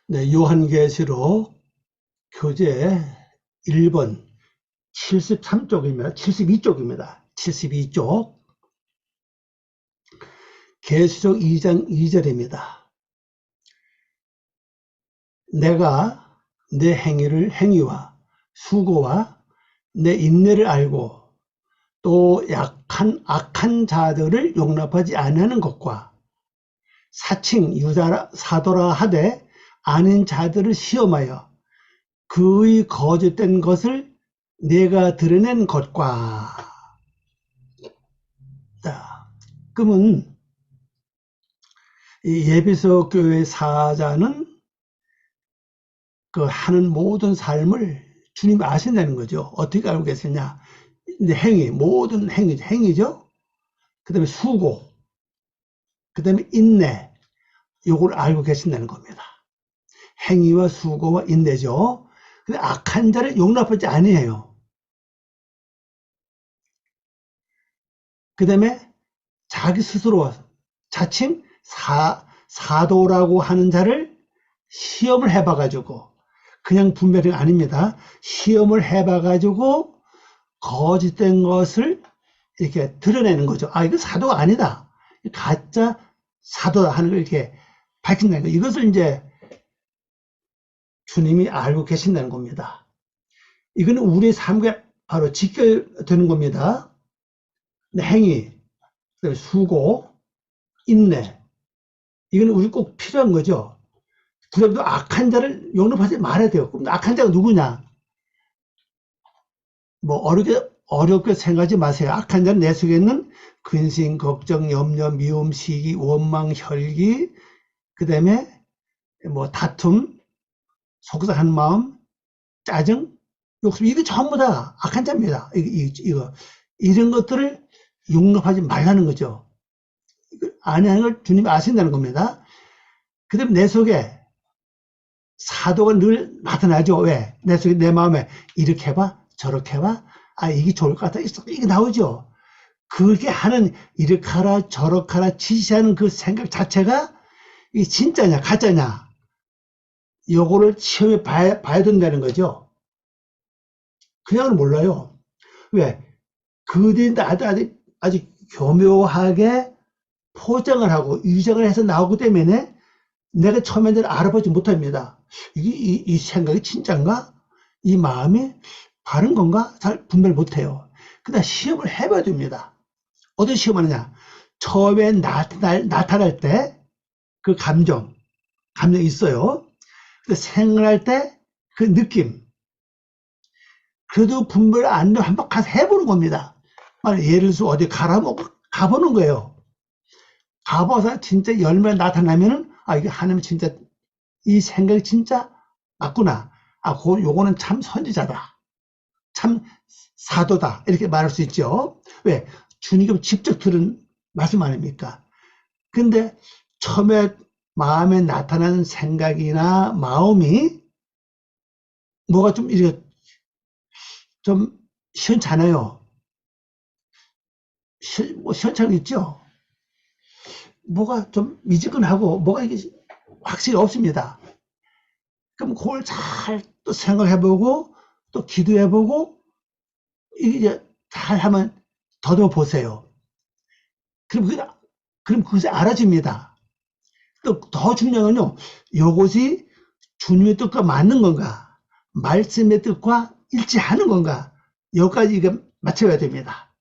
네, 요한계시록 교재 1번 73쪽입니다. 72쪽입니다. 72쪽. 계시록 2장 2절입니다. 내가 내 행위와 수고와 내 인내를 알고 또 악한 자들을 용납하지 아니하는 것과 사칭 사도라 하되 아닌 자들을 시험하여 그의 거짓된 것을 내가 드러낸 것과. 자, 그러면 이 예배소 교회 사자는 그 하는 모든 삶을 주님이 아신다는 거죠. 어떻게 알고 계시냐? 행위, 모든 행위죠. 그 다음에 수고, 그 다음에 인내, 요걸 알고 계신다는 겁니다. 행위와 수고와 인내죠. 근데 악한 자를 용납하지 아니해요. 그 다음에 자기 스스로 자칭 사도라고 하는 자를 시험을 해봐가지고, 그냥 분별이 아닙니다. 시험을 해봐가지고 거짓된 것을 이렇게 드러내는 거죠. 아, 이거 사도가 아니다. 가짜 사도다 하는 걸 이렇게 밝힌다는 거. 이것을 이제 주님이 알고 계신다는 겁니다. 이거는 우리의 삶과 바로 직결되는 겁니다. 행위, 수고, 인내. 이거는 우리 꼭 필요한 거죠. 그럼도 악한 자를 용납하지 말아야 돼요. 그럼 악한 자가 누구냐? 뭐 어렵게 생각하지 마세요. 악한 자는 내 속에 있는 근심, 걱정, 염려, 미움, 시기, 원망, 혈기, 그 다음에 뭐 다툼, 속상한 마음, 짜증, 욕심, 이거 전부 다 악한 자입니다. 이런 것들을 용납하지 말라는 거죠. 아니하는 걸 주님이 아신다는 겁니다. 그 다음에 내 속에 사도가 늘 나타나죠. 왜? 내 속에, 내 마음에 이렇게 해봐, 저렇게 해봐, 아, 이게 좋을 것 같아. 이게 나오죠. 그렇게 하는, 이렇게 하라, 저렇게 하라, 지시하는 그 생각 자체가 이게 진짜냐, 가짜냐, 요거를 시험해 봐야 된다는 거죠. 그냥은 몰라요. 왜? 그들이 아직 교묘하게 포장을 하고 유정을 해서 나오기 때문에 내가 처음에는 알아보지 못합니다. 이 생각이 진짠가? 이 마음이 바른 건가? 잘 분별 못해요. 그다음 시험을 해봐야 됩니다. 어떤 시험을 하느냐? 처음에 나타날 때 그 감정이 있어요. 생각할 때 그 느낌. 그래도 분별 안 되면 한번 가서 해보는 겁니다. 예를 들어서 어디 가보는 거예요. 가봐서 진짜 열매가 나타나면은, 아, 이게 하나님 진짜, 이 생각이 진짜 맞구나. 아, 요거는 참 선지자다. 참 사도다. 이렇게 말할 수 있죠. 왜? 주님이 직접 들은 말씀 아닙니까? 근데 처음에 마음에 나타나는 생각이나 마음이 뭐가 좀 이렇게 좀 시원찮아요. 뭐 시원찮겠죠? 뭐가 좀 미지근하고 뭐가 이게 확실히 없습니다. 그럼 그걸 잘 또 생각해보고 또 기도해보고 이제 잘 한번 더듬어 보세요. 그럼 그것이 알아집니다. 또 더 중요한 건요, 요것이 주님의 뜻과 맞는 건가, 말씀의 뜻과 일치하는 건가, 여기까지 이거 맞춰야 됩니다.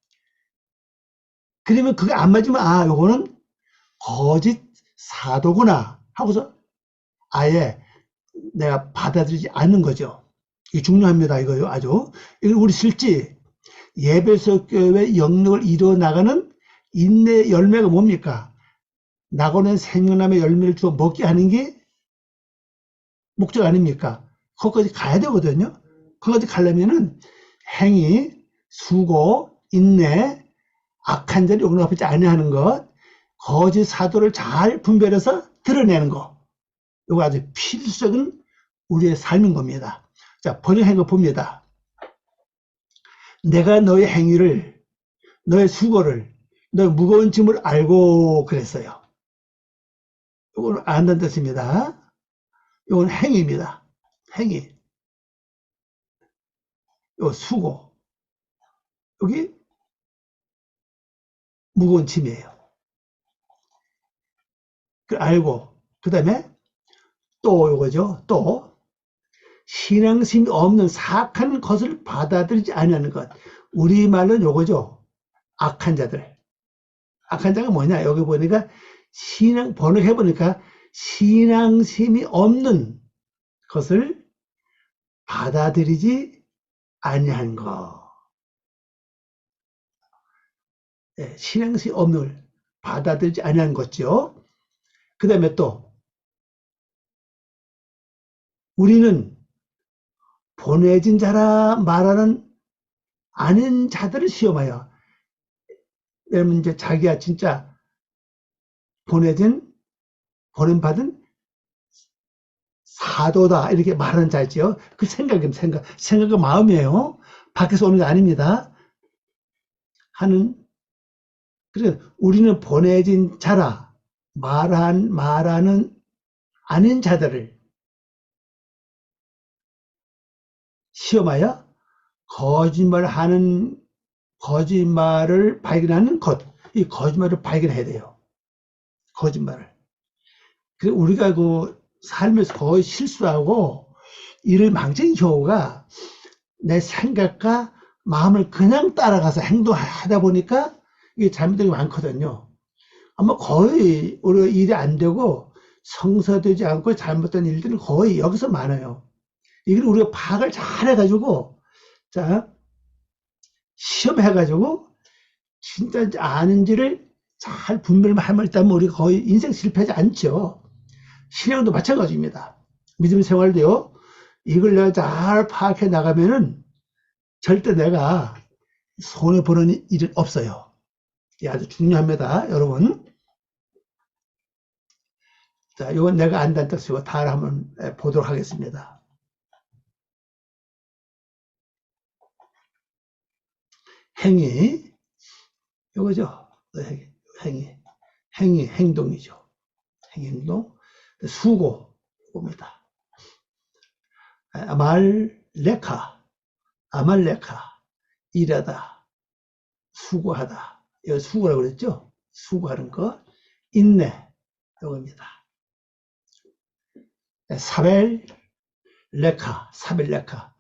그러면 그게 안 맞으면, 아, 요거는 거짓 사도구나 하고서 아예 내가 받아들이지 않는 거죠. 이게 중요합니다. 이거요. 아주. 이걸 우리 실제 예배소 교회 영역을 이루어나가는 인내 열매가 뭡니까? 나고는 생명나무의 열매를 주어 먹게 하는 게 목적 아닙니까? 거기까지 가야 되거든요. 거기까지 가려면은 행위, 수고, 인내, 악한 자를 용납하지 아니하는 것, 거짓 사도를 잘 분별해서 드러내는 것. 이거 아주 필수적인 우리의 삶인 겁니다. 자, 번역한 거 봅니다. 내가 너의 행위를, 너의 수고를, 너의 무거운 짐을 알고 그랬어요. 이걸 안다는 뜻입니다. 이건 행위입니다. 행위. 요 수고. 여기 무거운 짐이에요. 그 알고. 그 다음에 또 요거죠. 또 신앙심이 없는 사악한 것을 받아들이지 아니하는 것. 우리말로는 요거죠. 악한 자들. 악한 자가 뭐냐? 여기 보니까 번역해 보니까 신앙심이 없는 것을 받아들이지 아니한 것. 예, 신앙심이 없는 걸 받아들이지 아니한 거죠. 그 다음에 또 우리는 보내진 자라 말하는 아닌 자들을 시험하여, 여러분 이제 자기가 진짜 보냄받은 사도다 이렇게 말하는 자지요. 그 생각은 마음이에요. 밖에서 오는 게 아닙니다. 그래서 우리는 보내진 자라 말하는 아닌 자들을 시험하여 거짓말을 발견하는 것. 이 거짓말을 발견해야 돼요. 거짓말을. 그래서 우리가 살면서 거의 실수하고 일을 망친 경우가 내 생각과 마음을 그냥 따라가서 행동하다 보니까 이게 잘못된 게 많거든요. 아마 거의 우리가 일이 안 되고 성사되지 않고 잘못된 일들은 거의 여기서 많아요. 이걸 우리가 파악을 잘 해가지고, 자, 시험해가지고, 진짜 아는지를 잘 분별하면 있다면 우리가 거의 인생 실패하지 않죠. 신앙도 마찬가지입니다. 믿음 생활도요, 이걸 내가 잘 파악해 나가면은 절대 내가 손해보는 일은 없어요. 이게 아주 중요합니다, 여러분. 자, 이건 내가 안다는 뜻이고, 다 한번 보도록 하겠습니다. 행위, 이거죠. 행동이죠. 행동, 수고, 봅니다. 아말레카, 일하다, 수고하다. 이거 수고라고 그랬죠? 수고하는 거. 인내, 이겁니다. 사벨레카.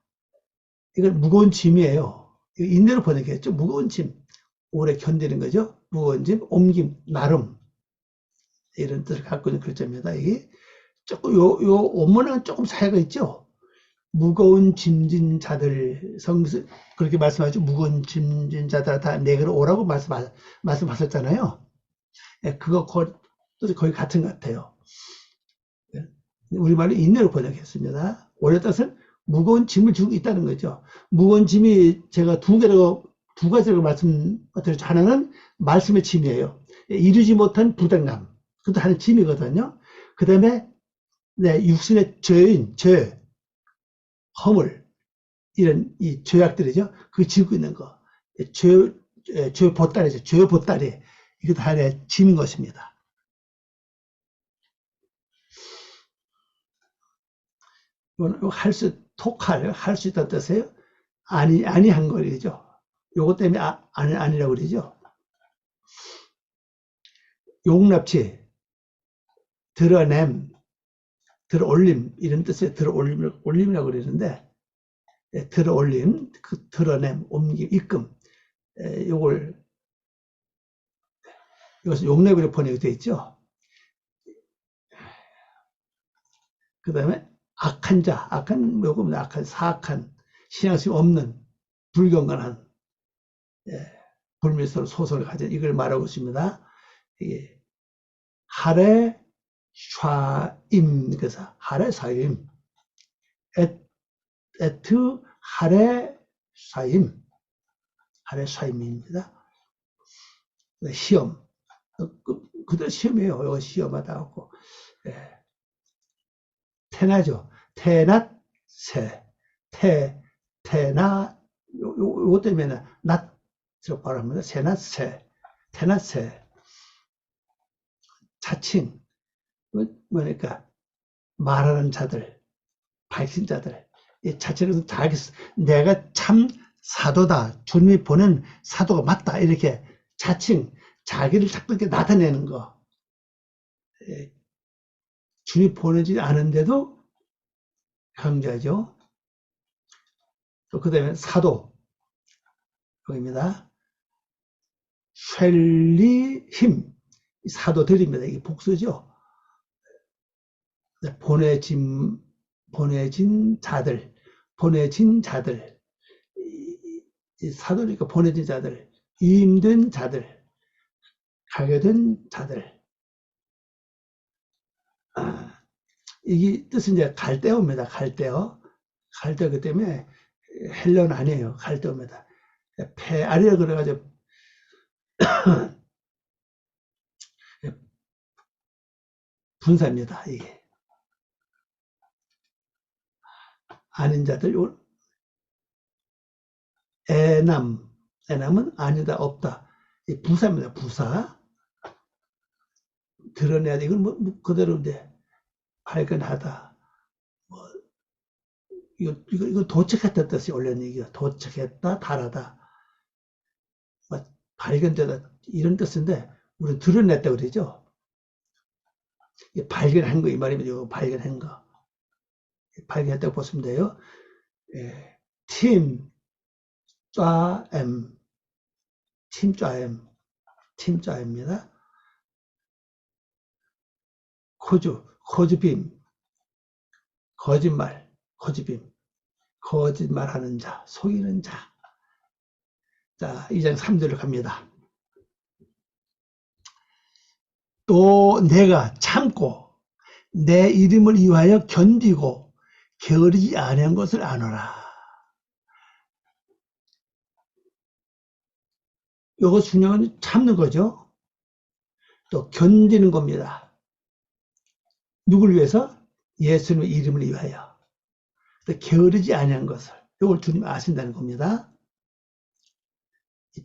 이건 무거운 짐이에요. 인내로 번역했죠. 무거운 짐. 오래 견디는 거죠. 무거운 짐, 옮김, 나름. 이런 뜻을 갖고 있는 글자입니다. 이게 조금, 요 원문은 조금 차이가 있죠. 무거운 짐진 자들, 그렇게 말씀하죠. 무거운 짐진 자들 다 내게로 오라고 말씀하셨잖아요. 예, 뜻이 거의 같은 것 같아요. 예, 우리말로 인내로 번역했습니다. 원래 뜻은 무거운 짐을 지고 있다는 거죠. 무거운 짐이 제가 두 가지로 말씀드렸죠. 하나는 말씀의 짐이에요. 이루지 못한 부담감. 그것도 하나의 짐이거든요. 그 다음에, 네, 육신의 죄, 허물, 이런 이 죄악들이죠. 그 지고 있는 거. 죄 보따리죠. 죄 보따리. 이것도 하나의 짐인 것입니다. 할 수 있다는 뜻이에요. 아니한 거죠. 요것 때문에 아니라고 그러죠. 용납치, 들어올림, 이런 뜻의 올림이라고 그러는데, 들어올림, 드러냄, 옮김, 입금, 이것은 용납으로 번역되어 있죠. 그 다음에 악한, 사악한, 신앙심 없는, 불경건한, 불미스러운 소설을 가진 이걸 말하고 있습니다. 이게 하레 샤임, 그래서 하레 사임, 에트 하레 사임입니다. 시험, 그대로 시험이에요. 이거 시험하다 하고, 테나죠. 테낫, 요거 때문에 낫으로 발음합니다. 테낫세, 자칭, 뭐니까, 말하는 자들, 밝힌 자들, 이 자체로 자기, 내가 참 사도다, 주님이 보낸 사도가 맞다, 이렇게 자칭, 자기를 자꾸 이렇게 나타내는 거. 주님이 보내지 않은데도 강조하죠. 또 그 다음에 사도, 여기입니다. 쉘리힘, 사도들입니다. 이게 복수죠. 보내진 자들, 사도니까 보내진 자들, 임된 자들, 가게 된 자들. 이게 뜻은 이제 갈대어입니다. 갈대어. 갈대어기 때문에 헬런 아니에요. 갈대어입니다. 페아리라 그래가지고 분사입니다. 이게. 아닌 자들, 애남은 아니다, 없다. 이 부사입니다. 부사. 드러내야 돼. 이건 뭐 그대로인데, 발견하다. 뭐, 이거 도착했다 뜻이 원래는 이게 도착했다, 달하다. 뭐 발견되다, 이런 뜻인데, 우리는 드러냈다 그러죠. 발견한 거, 이 말입니다. 이거 발견한 거. 발견했다고 보시면 돼요. 예. 팀, 쫌, 팀쫌입니다. 코즈빔, 거짓말, 코즈빔, 거짓말하는 자, 속이는 자. 자, 2장 3절로 갑니다. 또 내가 참고 내 이름을 위하여 견디고 게으르지 아니한 것을 아노라. 요거 중요한 건 참는 거죠. 또 견디는 겁니다. 누굴 위해서? 예수님의 이름을 위하여. 게으르지 아니한 것을. 이걸 주님 아신다는 겁니다.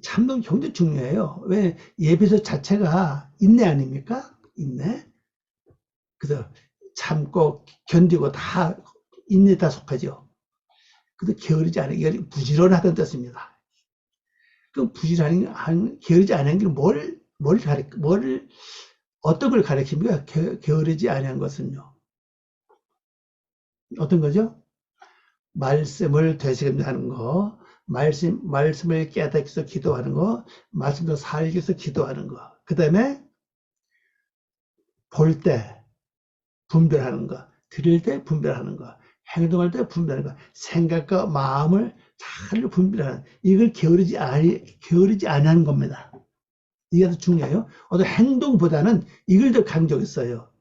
참는 굉장히 중요해요. 왜? 예배소 자체가 인내 아닙니까? 인내. 그래서 참고 견디고 다 인내 다 속하죠. 그래도 게으르지 않은 게 부지런하다는 뜻입니다. 그럼 게으르지 않은 게 어떤 걸 가리킵니까? 게으르지 않은 것은요. 어떤 거죠? 말씀을 되새김하는 거, 말씀을 깨닫기 위해서 기도하는 거, 말씀을 살기 위해서 기도하는 거. 그 다음에 볼 때 분별하는 거, 들을 때 분별하는 거, 행동할 때 분별하는 거, 생각과 마음을 잘 분별하는, 이걸 게으르지 않은 겁니다. 이게 더 중요해요. 어떤 행동보다는 이걸 더 강조했어요.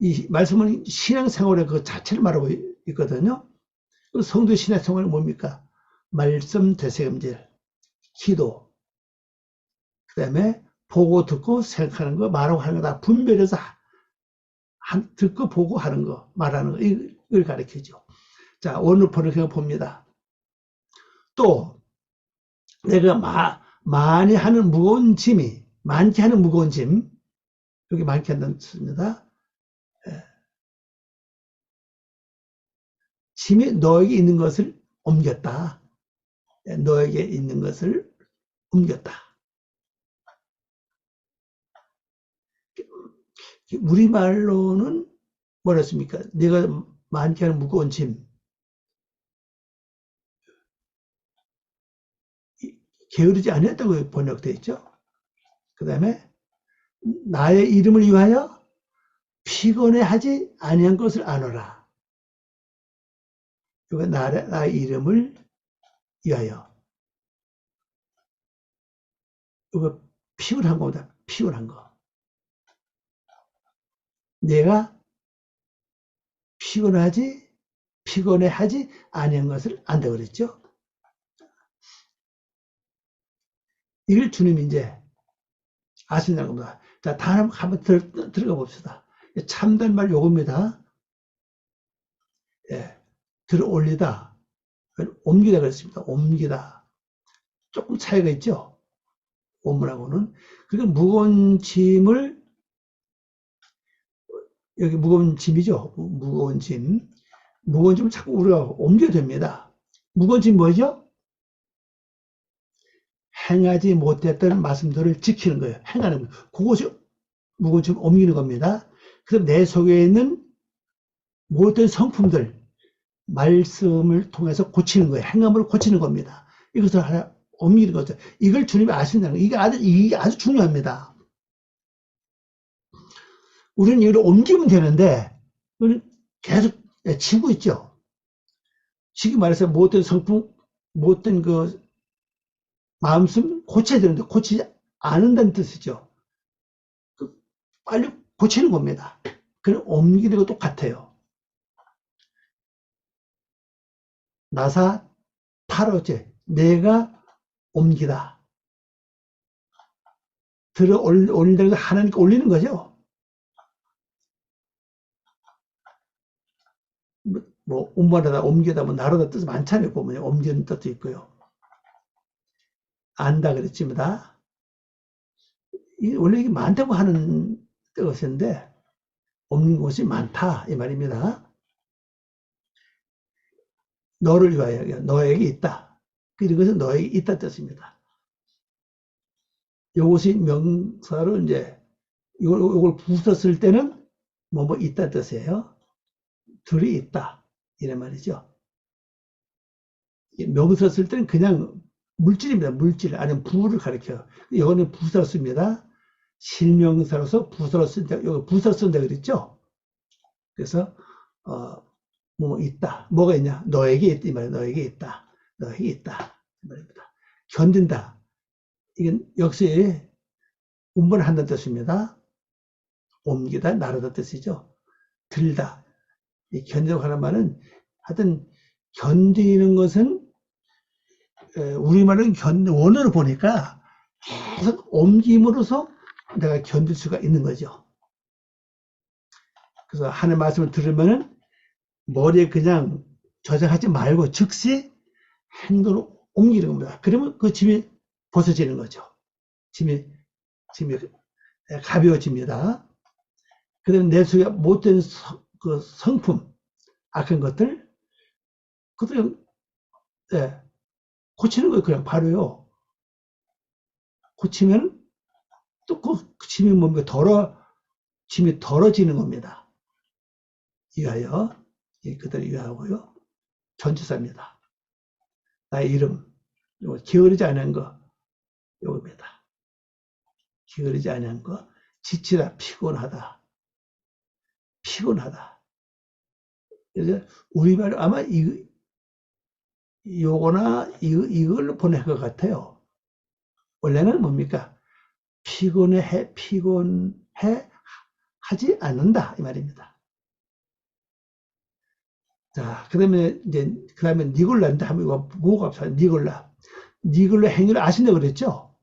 이 말씀은 신앙생활의 그 자체를 말하고 있거든요. 성도 신앙생활은 뭡니까? 말씀 되새김질, 기도, 그 다음에 보고 듣고 생각하는 거, 말하고 하는 거 다 분별해서 듣고 보고 하는 거, 말하는 거, 이걸 가르치죠. 자, 오늘 번역해 봅니다. 또 내가 많게 하는 무거운 짐, 여기 많게 한다는 뜻입니다. 짐이 너에게 있는 것을 옮겼다. 너에게 있는 것을 옮겼다. 우리말로는 뭐랬습니까? 내가 많게 하는 무거운 짐. 게으르지 않았다고 번역되어 있죠. 그 다음에 나의 이름을 위하여 피곤해하지 아니한 것을 아노라. 이거 나의 이름을 위하여. 이거 피곤한 겁니다. 피곤한 거. 내가 피곤해하지 아니한 것을 안다 그랬죠. 이걸 주님이 이제 아신다는 겁니다. 자, 다음 한번 들어가 봅시다. 참된 말 요겁니다. 예, 들어 올리다, 옮기다 그랬습니다. 옮기다. 조금 차이가 있죠. 원문하고는. 그러니까 무거운 짐을 여기 무거운 짐이죠. 무거운 짐. 무거운 짐을 자꾸 우리가 옮겨야 됩니다. 무거운 짐 뭐죠? 행하지 못했던 말씀들을 지키는 거예요. 행하는 거예요. 그것이 무거운 짐을 옮기는 겁니다. 그래서 내 속에 있는 모든 성품들, 말씀을 통해서 고치는 거예요. 행함으로 고치는 겁니다. 이것을 하나 옮기는 거죠. 이걸 주님이 아신다는 거예요. 이게 아주 중요합니다. 우리는 이걸 옮기면 되는데, 우리는 계속 치고 있죠. 쉽게 말해서 모든 성품, 모든 그 마음씀 고쳐야 되는데, 고치지 않는다는 뜻이죠. 빨리 고치는 겁니다. 그럼 옮기는 것도 똑같아요. 나사 타로제, 내가 옮기다. 들어 올린다는 거 하나님께 올리는 거죠. 뭐 운반하다, 옮기다, 뭐 나르다 뜻이 많잖아요. 보면 옮기는 뜻도 있고요. 안다 그랬습니다. 원래 이게 많다고 하는 뜻인데 옮긴 곳이 많다 이 말입니다. 너를 위하여, 너에게 있다. 이것은 너에게 있다 뜻입니다. 이것이 명사로 이제 이걸 부쉈을 때는 뭐 있다 뜻이에요. 들이 있다 이런 말이죠. 명사 쓸 때는 그냥 물질입니다. 물질 아니면 부를 가리켜요. 이거는 부사 씁니다. 실명사로서 부사로 쓴다. 여기 부사 쓴다 그랬죠. 그래서 뭐 있다. 뭐가 있냐? 너에게 있다 이 말이에요. 너에게 있다. 너에게 있다 이 말입니다. 견딘다. 이건 역시 운반한다는 뜻입니다. 옮기다, 나르다 뜻이죠. 들다. 이 견디다고 하는 말은 하여튼 견디는 것은 우리말은 원어를 보니까 계속 옮김으로써 내가 견딜 수가 있는 거죠. 그래서 하나님 말씀을 들으면은 머리에 그냥 저장하지 말고 즉시 행동으로 옮기는 겁니다. 그러면 그 짐이 벗어지는 거죠. 짐이 가벼워집니다. 그다음에 내 속에 못된 그 성품, 악한 것들, 그들 고치는 거예요. 그냥 바로요. 고치면 또 그 짐이 뭡니까? 짐이 덜어지는 겁니다. 위하여, 그들을 위하고요. 전치사입니다. 나의 이름, 요거 게으르지 않은 거, 요겁니다. 게으르지 않은 거, 지치다, 피곤하다. 그래서 우리말 아마 요거나 이걸로 보낼 것 같아요. 원래는 뭡니까? 피곤해 하지 않는다 이 말입니다. 자, 그다음에 니골라인데 한번 이거 보고 갑시다. 니골라 행위를 아신다고 그랬죠?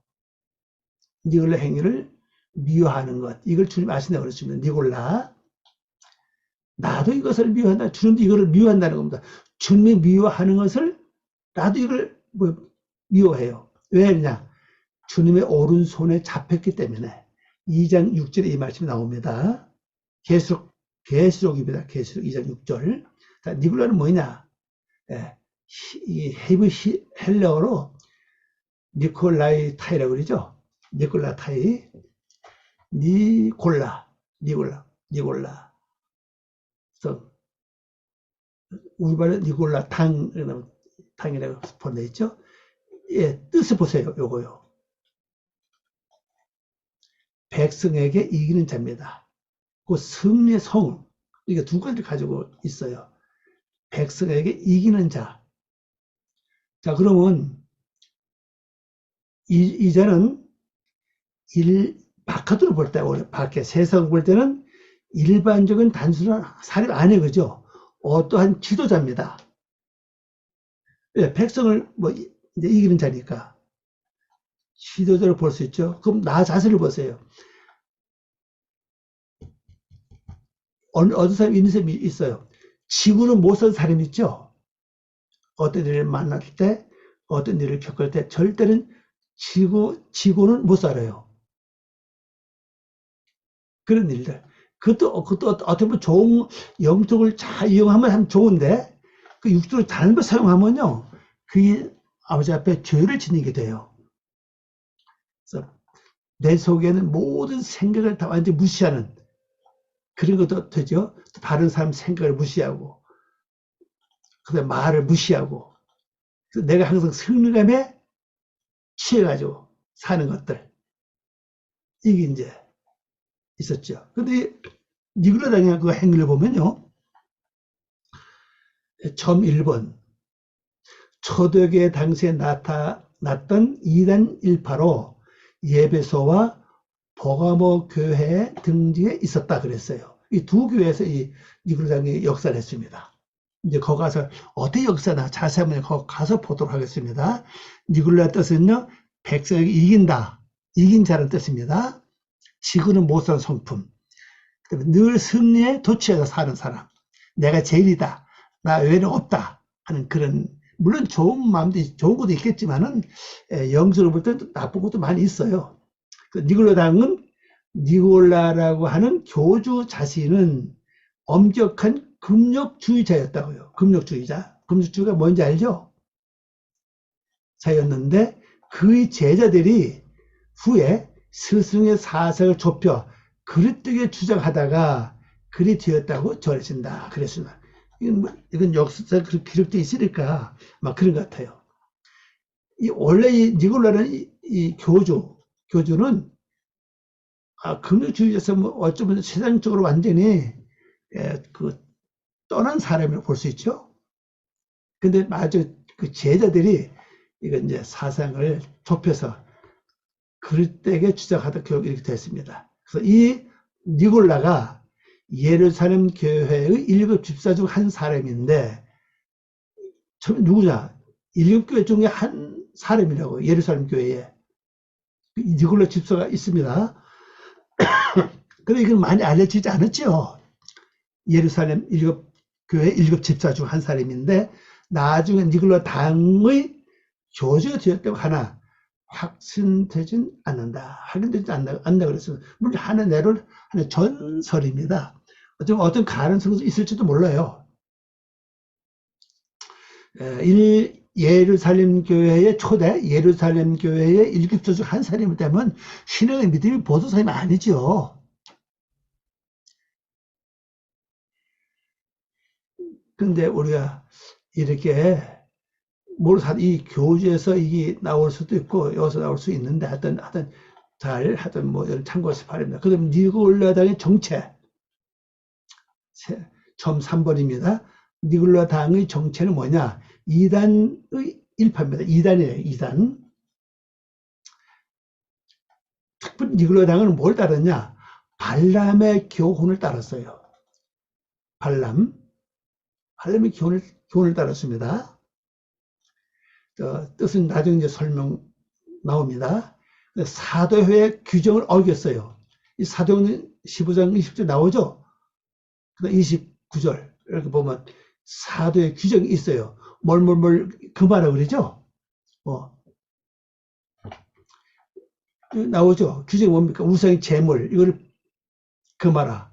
니골라 행위를 미워하는 것, 이걸 주님 아신다고 그랬습니다. 니골라. 나도 이것을 미워한다. 주님도 이거를 미워한다는 겁니다. 주님이 미워하는 것을 나도 이걸 미워해요. 왜 그러냐? 주님의 오른손에 잡혔기 때문에 2장 6절에 이 말씀이 나옵니다. 계시록입니다. 계시록 2장 6절. 자, 니골라는 뭐냐? 이 헤브 헬레어로 니콜라이 타이라고 그러죠. 니콜라 타이. 니골라. 그래서 우리말은 니골라 탕이라고 번져 있죠. 뜻을 보세요. 요거요. 백성에게 이기는 자입니다. 그 승리의 성, 이게 두 가지를 가지고 있어요. 백성에게 이기는 자. 자, 그러면 이 자는 바깥으로 볼 때, 밖에 세상 볼 때는 일반적인 단순한 사람 아니에요. 그죠? 어떠한 지도자입니다. 백성을 이제 이기는 자니까. 지도자를 볼 수 있죠. 그럼 나 자신을 보세요. 어떤 사람이 있는 사람이 있어요. 지구는 못 산 사람이 있죠. 어떤 일을 만날 때, 어떤 일을 겪을 때 절대는 지구는 못 살아요. 그런 일들. 그것도 어떻게 보면 좋은, 영적을 잘 이용하면 좋은데, 그 육적을 잘못 사용하면요, 그게 아버지 앞에 죄를 지니게 돼요. 그래서 내 속에는 모든 생각을 다 완전히 무시하는 그런 것도 되죠. 또 다른 사람 생각을 무시하고, 그다음에 말을 무시하고, 내가 항상 승리감에 취해가지고 사는 것들. 이게 이제 있었죠. 근데 니글라당의 그 행위를 보면요. 점 1번. 초대교회 당시에 나타났던 이단 일파로 예배소와 버가모 교회에 등지에 있었다 그랬어요. 이 두 교회에서 이 니글라당이 역사를 했습니다. 이제 거기 가서 어떻게 역사나 자세하면 거기 가서 보도록 하겠습니다. 니글라 뜻은요, 백성에게 이긴다, 이긴 자라는 뜻입니다. 지구는 못 사는 성품. 늘 승리에 도취해서 사는 사람. 내가 제일이다. 나 외에는 없다. 하는 그런, 물론 좋은 마음도, 좋은 것도 있겠지만은, 영적으로 볼 때는 나쁜 것도 많이 있어요. 니골라당은, 니골라라고 하는 교주 자신은 엄격한 금욕주의자였다고요. 금욕주의자. 금욕주의가 뭔지 알죠? 자였는데, 그의 제자들이 후에 스승의 사색을 좁혀 그릇되게 주장하다가 글이 되었다고 전해진다. 그랬습니다. 이건 역사에 기록되어 있으니까 막 그런 것 같아요. 원래 이 니골라는 이 교주는 금욕주의에서 뭐 어쩌면 세상적으로 완전히 떠난 사람이라고 볼 수 있죠. 근데 아주 그 제자들이 이건 이제 사상을 좁혀서 그릇되게 주장하다 결국 이렇게 됐습니다. 그래서 이 니골라가 예루살렘 교회의 1급 집사 중 한 사람인데, 누구냐? 1급 교회 중에 한 사람이라고, 예루살렘 교회에. 니골라 집사가 있습니다. 근데 이건 많이 알려지지 않았죠. 예루살렘 1급 교회 1급 집사 중 한 사람인데, 나중에 니골라 당의 교주가 되었다고 하나, 확신되진 않는다. 확인되지 않는다 그랬습니다. 물론 하나의 전설입니다. 어떤 가능성도 있을지도 몰라요. 예루살렘 교회의 초대, 예루살렘 교회의 일급조 중 한 사람이 되면 신앙의 믿음이 보도 사람이 아니죠. 근데 우리가 이렇게 이 교주에서 이게 나올 수도 있고 여기서 나올 수 있는데 하여튼 뭐 참고해서 바랍니다. 그다음 니골라당의 정체 처음 3번입니다. 니골라당의 정체는 뭐냐? 이단의 일파입니다. 이단이에요. 이단. 특별히 니골라당은 뭘 따랐냐? 발람의 교훈을 따랐어요. 발람의 교훈을 따랐습니다. 뜻은 나중에 이제 설명 나옵니다. 사도회의 규정을 어겼어요. 이 사도행전 15장 20절 나오죠? 29절 이렇게 보면 사도의 규정이 있어요. 뭘 금하라 그러죠? 나오죠? 규정이 뭡니까? 우상의 제물 이걸 금하라.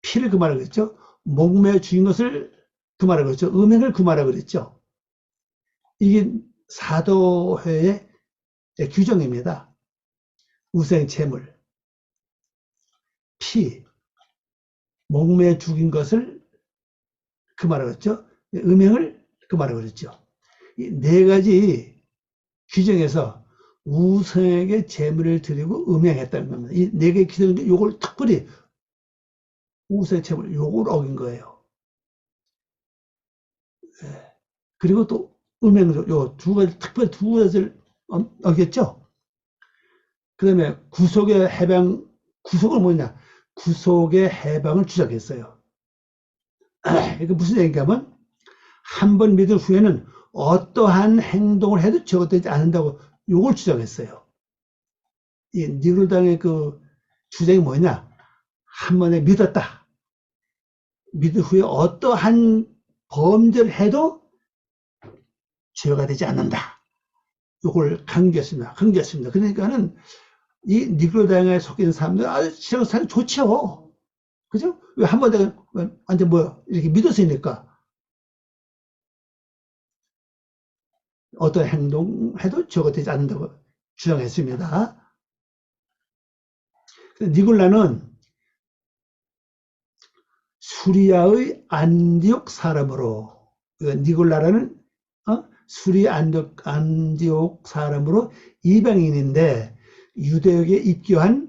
피를 금하라 그랬죠? 목매어 죽인 것을 금하라 그랬죠? 음행을 금하라 그랬죠? 이게 사도회의 규정입니다. 우상 제물, 피, 목매어 죽인 것을 금하라 그랬죠? 음행을 금하라 그랬죠? 이 네 가지 규정에서 우상에게 제물을 드리고 음행했다는 겁니다. 이 네 개의 규정인데 요걸 특별히 우상의 제물 요걸 어긴 거예요. 그리고 또 음행으로 요 두 가지 특별히 두 가지를 어겼죠. 그 다음에 구속의 해방, 구속은 뭐냐? 구속의 해방을 주장했어요. 이게 무슨 얘기인가 하면 한 번 믿은 후에는 어떠한 행동을 해도 저것되지 않는다고 요걸 주장했어요. 이 니골당의 그 주장이 뭐냐? 한 번에 믿었다. 믿은 후에 어떠한 범죄를 해도 죄가 되지 않는다. 요걸 강조했습니다. 그러니까는 이 니골당에 속인 사람들 아주 신앙생활 좋죠. 그죠? 왜 한 번 내가 완전 뭐 이렇게 믿었으니까 어떤 행동해도 죄가 되지 않는다고 주장했습니다. 니골라는 수리아의 안디옥 사람으로, 니골라라는 수리 안디옥 사람으로 이방인인데 유대역에 입교하여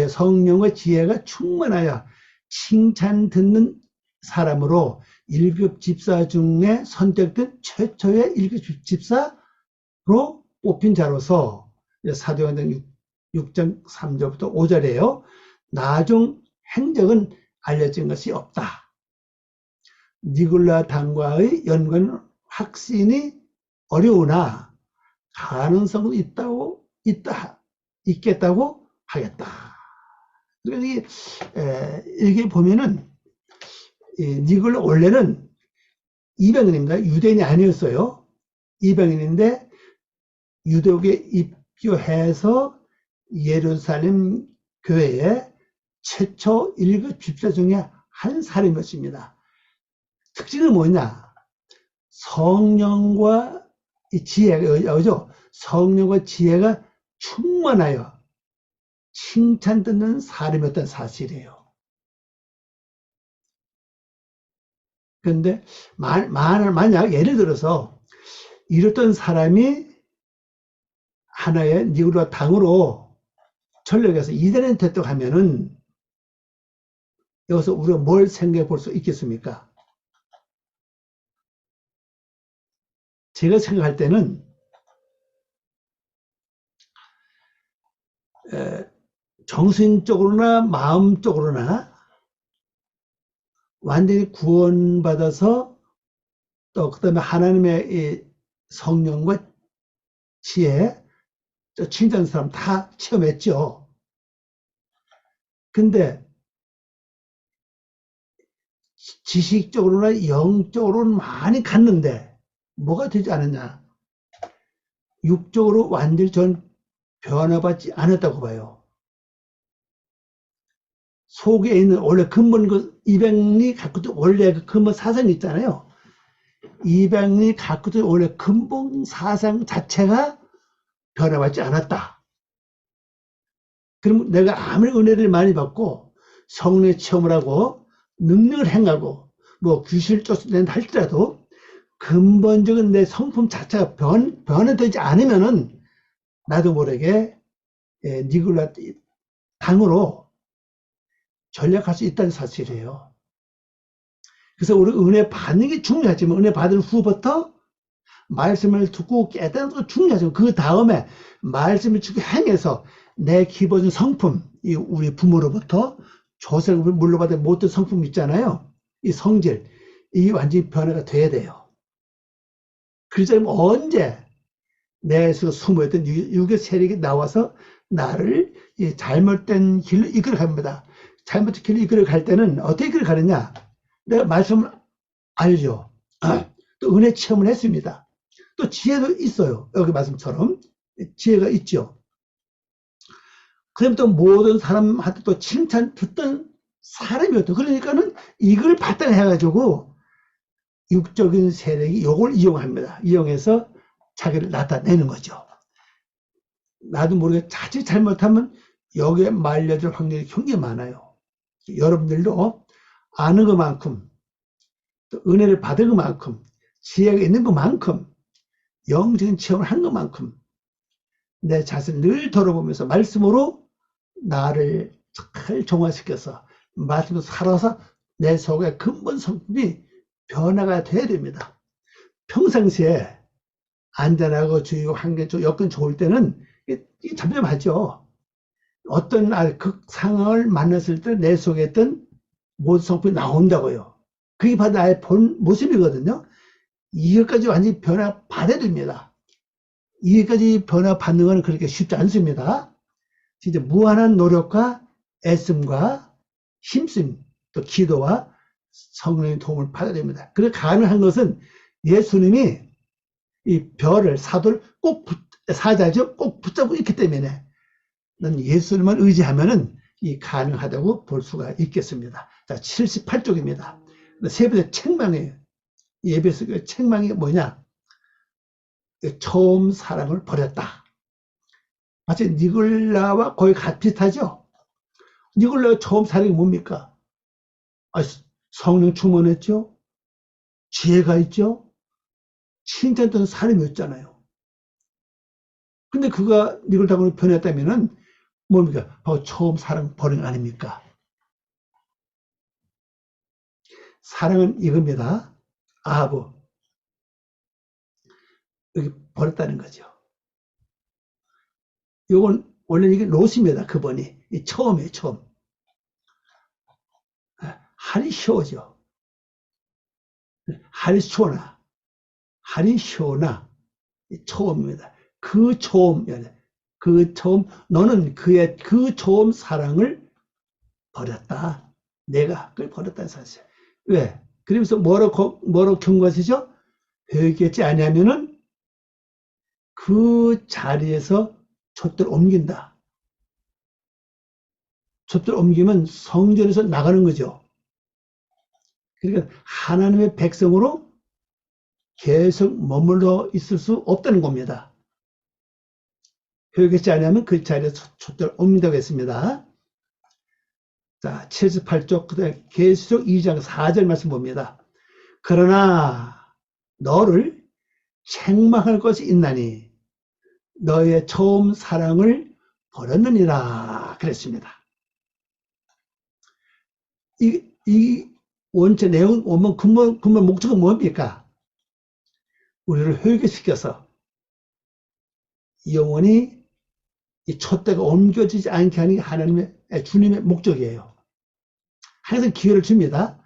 성령과 지혜가 충만하여 칭찬 듣는 사람으로 1급 집사 중에 선택된 최초의 1급 집사로 뽑힌 자로서 사도행전 6장 3절부터 5절이에요. 나중 행적은 알려진 것이 없다. 니골라 당과의 연관 확신이 어려우나 가능성은 있겠다고 하겠다. 그러니까 이게 보면은 니골라 원래는 이방인입니다. 유대인이 아니었어요. 이방인인데 유대국에 입교해서 예루살렘 교회에 최초 1급 집사 중에 한 사람인 것입니다. 특징은 뭐냐? 성령과 지혜가, 성령과 지혜가 충만하여 칭찬 듣는 사람이었던 사실이에요. 그런데 만약 예를 들어서 이랬던 사람이 하나의 니골라 당으로 전력해서 이단에 됐다고 하면은 여기서 우리가 뭘 생각해 볼 수 있겠습니까? 제가 생각할 때는 정신적으로나 마음적으로나 완전히 구원받아서 또 그다음에 하나님의 이 성령과 지혜, 칭찬 사람 다 체험했죠. 근데 지식적으로나 영적으로는 많이 갔는데 뭐가 되지 않았냐? 육적으로 완전히 전 변화받지 않았다고 봐요. 속에 있는 원래 근본 이방인이 갖고 있던 원래 그 근본 사상이 있잖아요. 이방인이 갖고 있던 원래 근본 사상 자체가 변화받지 않았다. 그럼 내가 아무리 은혜를 많이 받고 성령의 체험을 하고 능력을 행하고 뭐 귀신을 쫓아낸다 할지라도 근본적인 내 성품 자체가 변화되지 않으면은 나도 모르게 니골라 당으로 전략할 수 있다는 사실이에요. 그래서 우리 은혜 받는 게 중요하지만 은혜 받은 후부터 말씀을 듣고 깨닫는 것도 중요하지만 그 다음에 말씀을 듣고 행해서 내 기본적인 성품, 우리 부모로부터 조세를 물려받은 모든 성품 있잖아요. 이 성질, 이게 완전히 변화가 돼야 돼요. 그러자면 언제 내 속에 숨어있던 육의 세력이 나와서 나를 잘못된 길로 이끌어 갑니다. 잘못된 길로 이끌어 갈 때는 어떻게 이끌어 가느냐? 내가 말씀을 알죠. 또 은혜 체험을 했습니다. 또 지혜도 있어요. 여기 말씀처럼 지혜가 있죠. 그다음에 또 모든 사람한테 또 칭찬 듣던 사람이었죠. 그러니까는 이걸 바탕해가지고 육적인 세력이 이걸 이용합니다. 이용해서 자기를 나타내는 거죠. 나도 모르게 자칫 잘못하면 여기에 말려질 확률이 굉장히 많아요. 여러분들도 아는 것만큼 또 은혜를 받은 것만큼 지혜가 있는 것만큼 영적인 체험을 한 것만큼 내 자신을 늘 돌아보면서 말씀으로 나를 잘 정화시켜서 말씀으로 살아서 내 속에 근본 성품이 변화가 돼야 됩니다. 평상시에 안전하고 주의고 환경 여건 좋을 때는 이게 잠잠하죠. 어떤 그 상황을 만났을 때 내 속에 있던 모든 성품이 나온다고요. 그게 바로 나의 본 모습이거든요. 이것까지 완전히 변화 받아야 됩니다. 이것까지 변화 받는 건 그렇게 쉽지 않습니다. 진짜 무한한 노력과 애씀과 힘씀, 또 기도와 성령의 도움을 받아야 됩니다. 그래 가능한 것은 예수님이 이 별을 사도를 꼭 사자죠. 꼭 붙잡고 있기 때문에 난 예수님만 의지하면은 가능하다고 볼 수가 있겠습니다. 자, 78쪽입니다. 세 번째 책망이에요. 예배에서 그 책망이 뭐냐? 처음 사랑을 버렸다. 마치 니골라와 거의 비슷하죠? 니골라가 처음 사랑이 뭡니까? 성령 충만했죠? 지혜가 있죠? 칭찬되는 사람이었잖아요. 근데 그가 니골라로 변했다면은 뭡니까? 바로 처음 사랑 버린 거 아닙니까? 사랑은 이겁니다. 아하브. 여기 버렸다는 거죠. 요건 원래 이게 롯입니다. 그분이. 처음이에요, 처음. 하리쇼죠. 하리쇼나. 하리쇼나. 처음입니다. 그 처음, 너는 그의 그 처음 사랑을 버렸다. 내가 그걸 버렸다는 사실. 왜? 그러면서 뭐라고 경고하시죠? 회개하지 아니하면은 그 자리에서 촛대를 옮긴다. 촛대를 옮기면 성전에서 나가는 거죠. 그러니까 하나님의 백성으로 계속 머물러 있을 수 없다는 겁니다. 회개하지 않으면 그 자리에서 촛대를 옮긴다고 했습니다. 자, 78쪽, 그 다음에 계시록 2장 4절 말씀 봅니다. 그러나 너를 책망할 것이 있나니 너의 처음 사랑을 버렸느니라 그랬습니다. 이 원체 내용 오면 근본 목적은 뭡니까? 우리를 회개시켜서 영원히 이 촛대가 옮겨지지 않게 하는 게 하나님의 주님의 목적이에요. 항상 기회를 줍니다.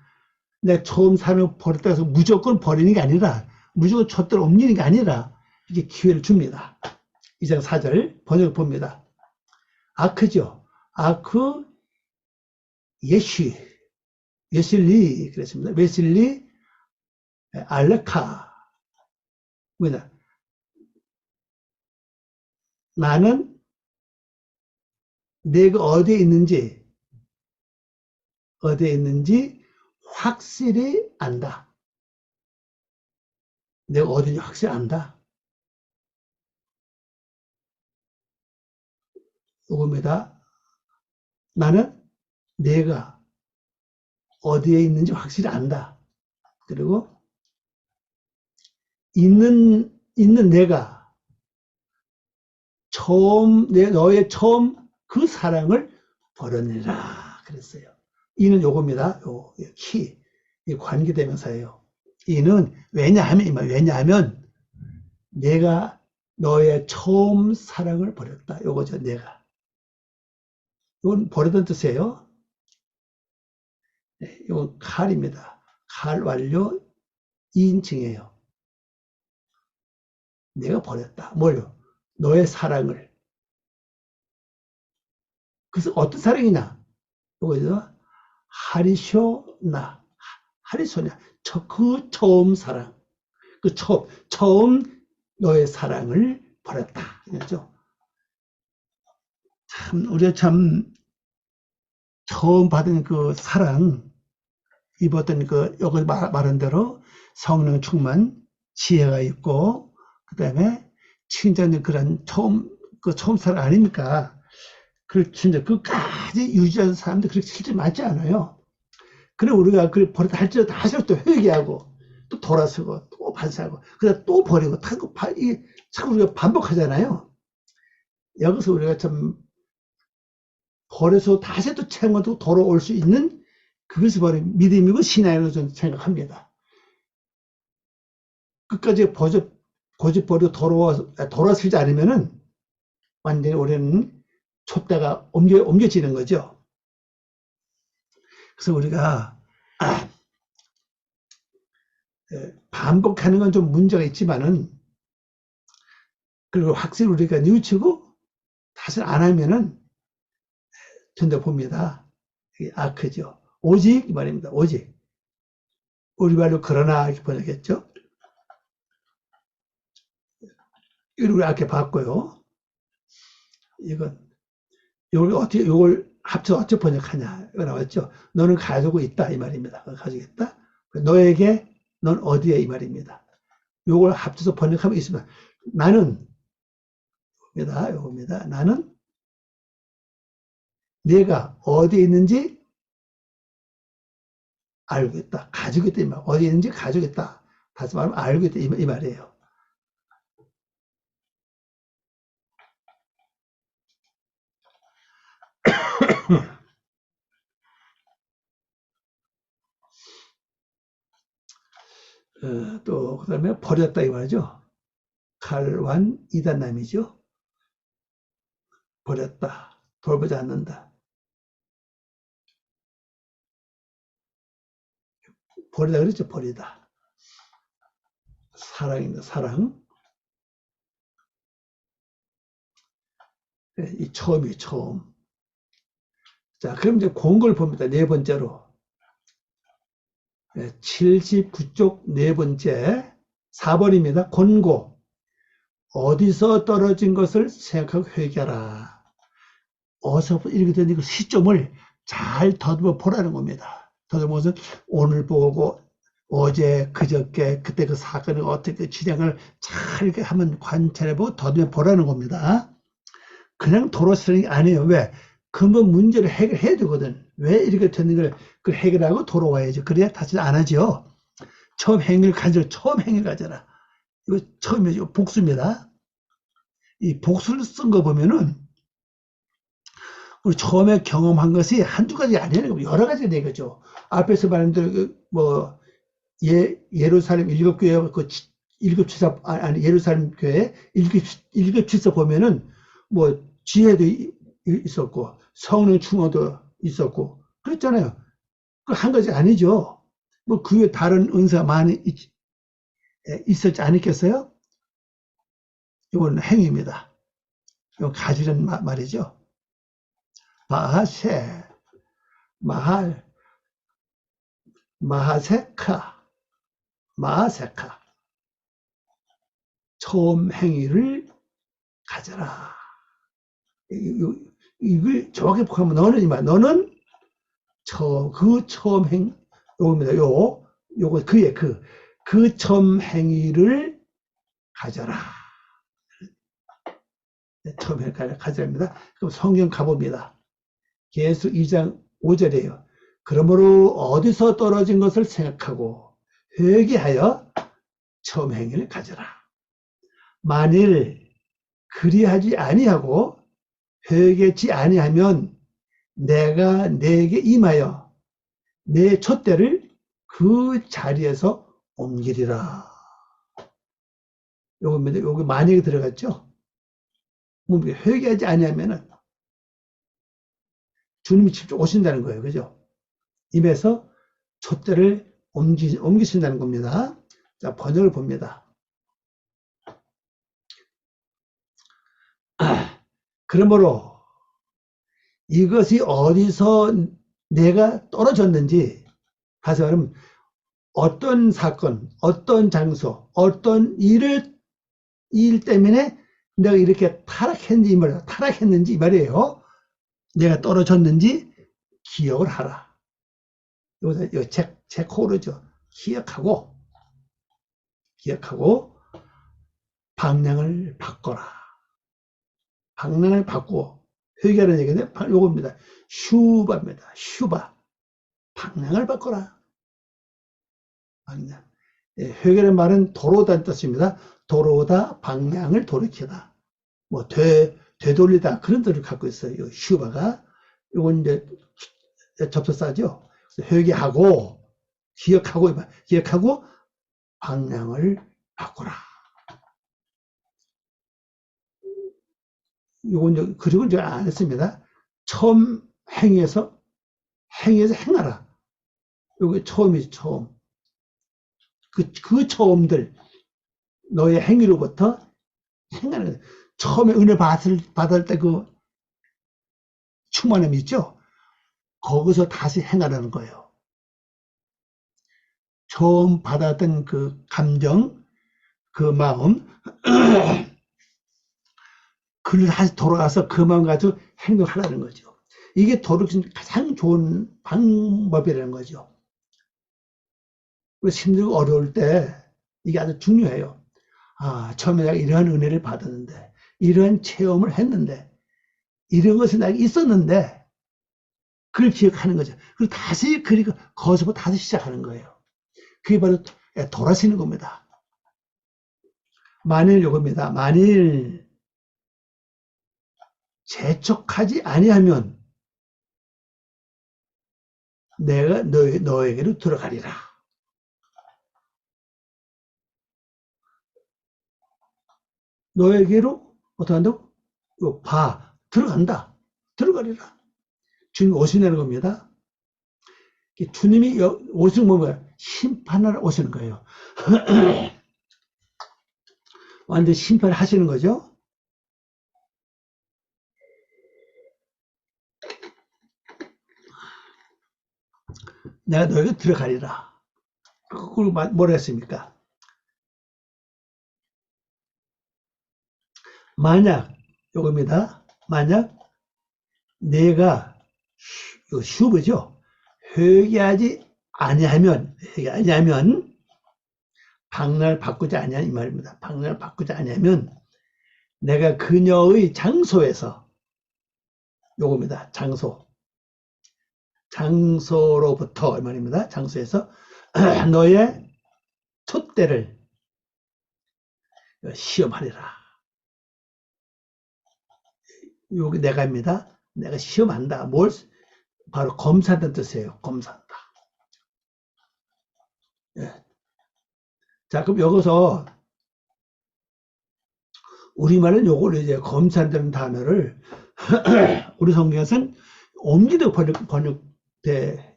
내가 처음 사랑을 버렸다 해서 무조건 버리는 게 아니라 무조건 촛대를 옮기는 게 아니라 이게 기회를 줍니다. 2장 4절 번역을 봅니다. 아크죠. 아크 예실리 그랬습니다. 예실리 알레카 뭐냐 나는 내가 어디에 있는지 확실히 안다. 내가 어디인지 확실히 안다. 이겁니다. 나는 내가 어디에 있는지 확실히 안다. 그리고 있는 내가 너의 처음 그 사랑을 버렸느니라 그랬어요. 이는 요겁니다. 키, 관계대명사예요. 이는 왜냐하면 내가 너의 처음 사랑을 버렸다. 요거죠, 내가. 이건 버렸다는 뜻이에요. 네, 이건 칼입니다. 칼 완료 2인칭이에요. 내가 버렸다. 뭘요? 너의 사랑을. 그래서 어떤 사랑이냐? 이거죠. 하리쇼나. 하리소냐. 그 처음 사랑. 그 처음 너의 사랑을 버렸다. 그렇죠? 우리가 처음 받은 그 사랑, 입었던 여기 말한 대로 성령 충만, 지혜가 있고, 그 다음에 칭찬의 그런 처음 사랑 아닙니까? 그걸 진짜 끝까지 유지하는 사람들 그렇게 실제 많지 않아요. 그래, 우리가 그걸 버렸다 할지라도 다시 또 회개하고, 또 돌아서고, 또 반성하고, 그다음 또 버리고, 자꾸 우리가 반복하잖아요. 여기서 우리가 버려서 다시 또 채용하고 돌아올 수 있는 그것이 바로 믿음이고 신앙이라고 저는 생각합니다. 끝까지 고집버리고 돌아서지 않으면은 완전히 우리는 촛대가 옮겨지는 거죠. 그래서 우리가 반복하는 건 좀 문제가 있지만은 그리고 확실히 우리가 뉘우치고 다시 안 하면은 전대 봅니다. 아크죠. 오직 이 말입니다. 오직 우리 말로 그러나 이렇게 번역했죠. 이걸 우리 아까 봤고요. 이걸 어떻게 이걸 합쳐 어찌 번역하냐 이거 나왔죠. 너는 가지고 있다 이 말입니다. 가지고 있다. 너에게 넌 어디에 이 말입니다. 요걸 합쳐서 번역하면 있습니다. 나는 요겁니다. 나는 내가 어디에 있는지 알고 있다. 가지고 있다 이 말. 어디에 있는지 가지고 있다. 다시 말하면 알고 있다 이 말이에요. 또 그다음에 버렸다 이 말이죠. 칼완 이단남이죠. 버렸다. 돌보지 않는다. 버리다 그랬죠. 버리다. 사랑입니다. 사랑. 이 처음이 처음. 자, 그럼 이제 공걸 봅니다. 네 번째로. 79쪽 네 번째 4번입니다. 권고. 어디서 떨어진 것을 생각하고 회개하라. 어디서 이렇게 된 그 시점을 잘 더듬어 보라는 겁니다. 더듬어서 오늘 보고 어제 그저께 그때 그 사건이 어떻게 진행을 잘 이렇게 한번 관찰해보고 더듬어 보라는 겁니다. 그냥 도로 쓰는 게 아니에요. 왜? 근본 문제를 해결해야 되거든. 왜 이렇게 되는 걸 그 해결하고 돌아와야죠. 그래야 다시 안 하죠. 처음 행위를 가져라. 이거 처음이죠. 복수입니다. 이 복수를 쓴 거 보면은 우리 처음에 경험한 것이 한두 가지 아니에요. 여러 가지가 된 거죠. 앞에서 말한 대로 뭐 예루살렘 일곱 교회 그 일곱 지사 아니 예루살렘 교회 일곱 지사 보면은 뭐 지혜도 있었고 성령 충만도 있었고 그랬잖아요. 그 한 가지 아니죠. 뭐 그 외에 다른 은사 많이 있었지 않겠어요? 이건 행위입니다. 이건 가지는 말이죠. 마하세, 마하세카, 처음 행위를 가져라. 이걸 정확히 보면 너는 그 처음 요겁니다. 요거 그 처음 행위를 가져라. 처음 행위를 가져랍니다. 그럼 성경 가봅니다. 계수 2장 5절이에요. 그러므로 어디서 떨어진 것을 생각하고 회개하여 처음 행위를 가져라. 만일 그리하지 아니하고 회개치 아니하면 내가 내게 임하여 내 촛대를 그 자리에서 옮기리라. 요겁니다. 요거 만약에 들어갔죠? 회개하지 아니하면은 주님이 직접 오신다는 거예요. 그죠? 입에서 촛대를 옮기신다는 겁니다. 자, 번역을 봅니다. 그러므로 이것이 어디서 내가 떨어졌는지, 다시 말하면 어떤 사건, 어떤 장소, 어떤 일 때문에 내가 이렇게 타락했는지 이 말이에요. 내가 떨어졌는지 기억을 하라. 이거 제 코르죠. 기억하고 방향을 바꿔라. 방향을 바꾸고 회개하는 얘기는 요겁니다. 슈바입니다. 슈바. 방향을 바꿔라. 방향. 회개라는 말은 도로다는 뜻입니다. 도로다, 방향을 돌이키다. 뭐 되돌리다 그런 뜻을 갖고 있어요. 슈바가. 이건 이제 접속사죠. 회개하고 기억하고 방향을 바꾸라. 요건 이제 그리고 이제 안 했습니다. 처음 행위에서 행하라. 요게 처음이지, 처음. 그 처음들 너의 행위로부터 행하는 처음에 은혜 받을 때 그 충만함이 있죠. 거기서 다시 행하라는 거예요. 처음 받았던 그 감정, 그 마음, 그를 다시 돌아가서 그 마음 가지고 행동하라는 거죠. 이게 도덕심 가장 좋은 방법이라는 거죠. 그래서 힘들고 어려울 때 이게 아주 중요해요. 아, 처음에 내가 이러한 은혜를 받았는데, 이러한 체험을 했는데, 이런 것이 나에게 있었는데, 그걸 기억하는 거죠. 그리고 다시, 그리고 거기서 다시 시작하는 거예요. 그게 바로 돌아서는 겁니다. 만일 요겁니다. 만일 재촉하지 아니하면 내가 너에게로 들어가리라. 너에게로 어떻게 한다고? 들어간다. 들어가리라. 주님 오시는 겁니다. 주님이 오시는 뭐예요? 심판하러 오시는 거예요. 완전 심판하시는 거죠. 내가 너에게 들어가리라. 그걸 뭐라 했습니까? 만약 요겁니다. 만약 내가 슈브죠. 회개하지 아니하면 방랑을 바꾸지 아니하면 이 말입니다. 방랑을 바꾸지 아니하면 내가 그녀의 장소에서 요겁니다. 장소로부터 이 말입니다. 장소에서 너의 촛대를 시험하리라. 요게 내가입니다. 내가 시험한다. 뭘? 바로 검사한다는 뜻이에요. 검사한다. 예. 자, 그럼 여기서 우리말은 요걸 이제 검사한다는 단어를 우리 성경에서는 옮기도 번역돼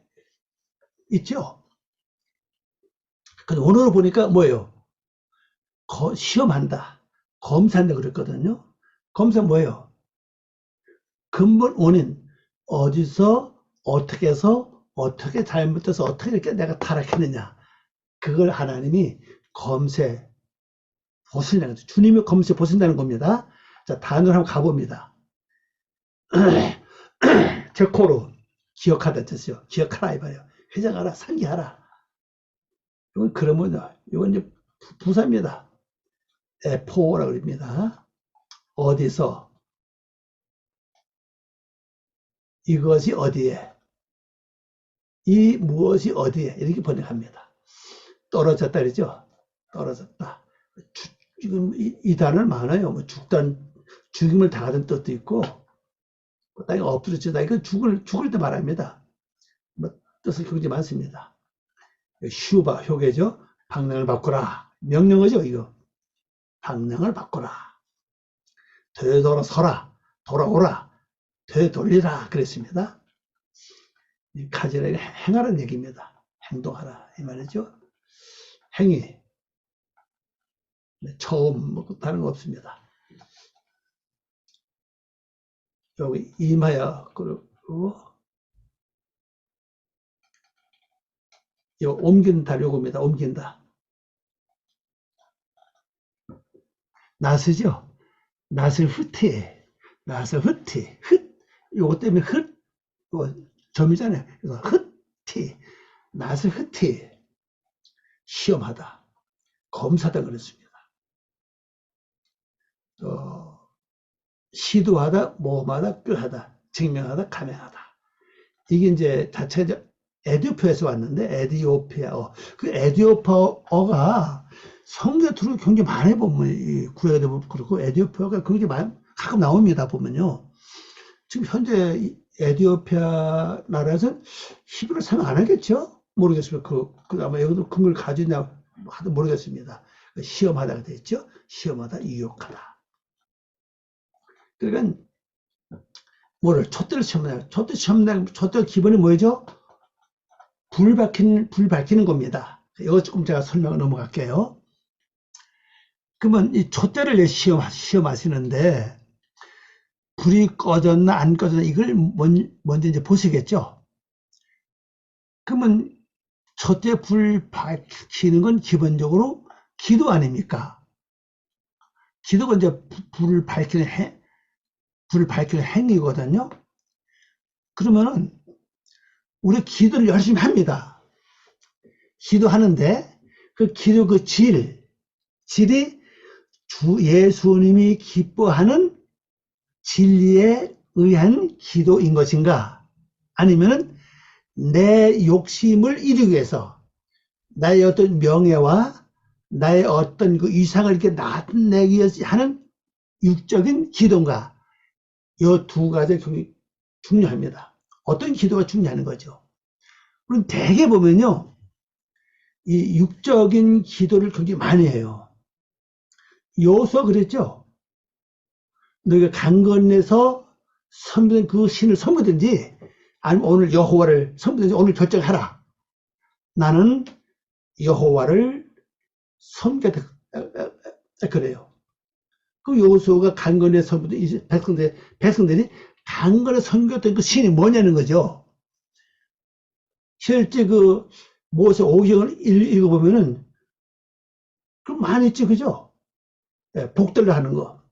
있죠. 근데 오늘로 보니까 뭐예요? 시험한다. 검사한다 그랬거든요. 검사 뭐예요? 근본 원인. 어디서, 어떻게 해서, 어떻게 잘못해서, 어떻게 이렇게 내가 타락했느냐. 그걸 하나님이 검세 보신다는 거죠. 주님이 검세 보신다는 겁니다. 자, 단어를 한번 가봅니다. 제코로 기억하다 뜻이요. 기억하라 이 말이에요. 회장하라, 상기하라. 이건 그러면 이건 이제 부사입니다. 포라고 그럽니다. 어디서 이것이 어디에 이 무엇이 어디에 이렇게 번역합니다. 떨어졌다 그러죠. 떨어졌다. 지금 이 단어는 많아요. 뭐 죽임을 당하던 뜻도 있고, 땅에 엎드려지다. 이거 죽을 때 말합니다. 뭐 뜻은 굉장히 많습니다. 슈바 효계죠. 방랑을 바꾸라. 명령어죠, 이거. 방랑을 바꾸라. 되돌아서라. 돌아오라. 되돌리라. 그랬습니다. 가지라고 행하라는 얘기입니다. 행동하라. 이 말이죠. 행위. 처음, 뭐, 다른 거 없습니다. 여기 임하여, 그리고, 요 옮긴다, 요겁니다. 옮긴다. 낫으죠? 낫을 후퇴. 낫을 후퇴. 요거 때문에 요 점이잖아요. 그래서 흩티. 낫을 후퇴. 시험하다. 검사다 그랬습니다. 시도하다, 모험하다, 꾀하다, 증명하다, 감행하다. 이게 이제 자체적 에디오피아에서 왔는데 에디오피아어. 그 에디오피아어가 성경에 들어온 굉장히 많이 보면 이 구약에도 그렇고 에디오피아가 굉장히 많이 가끔 나옵니다. 보면요. 지금 현재 에디오피아 나라에서는 히브리어 사용 안 하겠죠? 모르겠습니다. 아마 여기도 근거를 가지냐 하도 모르겠습니다. 시험하다가 됐죠? 시험하다, 유혹하다. 그러니까 뭐를 촛대를 시험하냐? 촛대 기본이 뭐죠? 불 밝히는 겁니다. 이거 조금 제가 설명을 넘어갈게요. 그러면 이 촛대를 시험하시는데 불이 꺼졌나 안 꺼졌나 이걸 먼저 이제 보시겠죠. 그러면 촛대 불 밝히는 건 기본적으로 기도 아닙니까? 기도가 이제 불을 밝히는 행위거든요. 그러면은 우리 기도를 열심히 합니다. 기도하는데 그 기도 그 질이 주 예수님이 기뻐하는 진리에 의한 기도인 것인가? 아니면은 내 욕심을 이루기 위해서 나의 어떤 명예와 나의 어떤 그 이상을 이렇게 나타내기 위해서 하는 육적인 기도인가? 이 두 가지가 굉장히 중요합니다. 어떤 기도가 중요한 거죠. 그럼 대개 보면요, 이 육적인 기도를 굉장히 많이 해요. 요소 그랬죠? 너희가 강건해서 섬기는 그 신을 섬기든지 아니면 오늘 여호와를 섬기든지 오늘 결정하라. 나는 여호와를 섬기겠다. 그래요. 그 요소가 강건해 섬기던 백성들이 강건해 섬겼던 그 신이 뭐냐는 거죠. 실제 그 모세 오경을 읽어보면은 그 많이 있죠, 그죠? 복들을 하는 거.